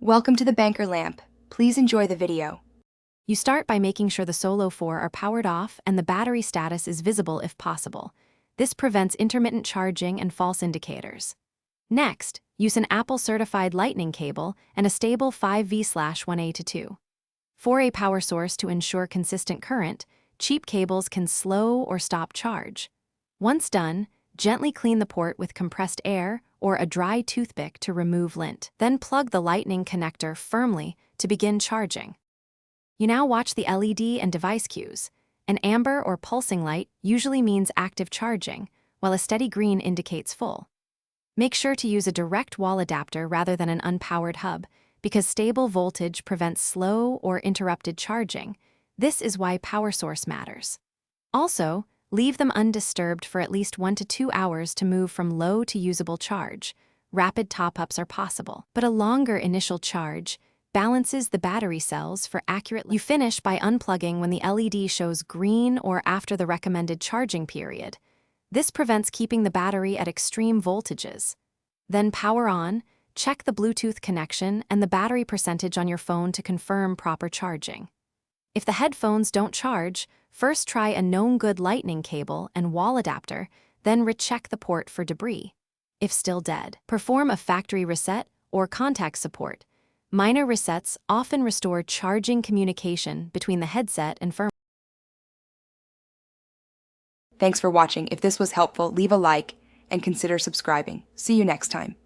Welcome to the Banker Lamp. Please enjoy the video. You start by making sure the Solo 4 are powered off and the battery status is visible if possible. This prevents intermittent charging and false indicators. Next, use an Apple-certified Lightning cable and a stable 5V/1A to 2. For a power source to ensure consistent current, cheap cables can slow or stop charge. Once done, gently clean the port with compressed air or a dry toothpick to remove lint. Then plug the Lightning connector firmly to begin charging. You now watch the LED and device cues. An amber or pulsing light usually means active charging, while a steady green indicates full. Make sure to use a direct wall adapter rather than an unpowered hub, because stable voltage prevents slow or interrupted charging. This is why power source matters. Also, leave them undisturbed for at least 1 to 2 hours to move from low to usable charge. Rapid top-ups are possible, but a longer initial charge balances the battery cells for accurate. You finish by unplugging when the LED shows green or after the recommended charging period. This prevents keeping the battery at extreme voltages. Then power on, check the Bluetooth connection and the battery percentage on your phone to confirm proper charging. If the headphones don't charge, first try a known good Lightning cable and wall adapter, then recheck the port for debris. If still dead, perform a factory reset or contact support. Minor resets often restore charging communication between the headset and firmware. Thanks for watching. If this was helpful, leave a like and consider subscribing. See you next time.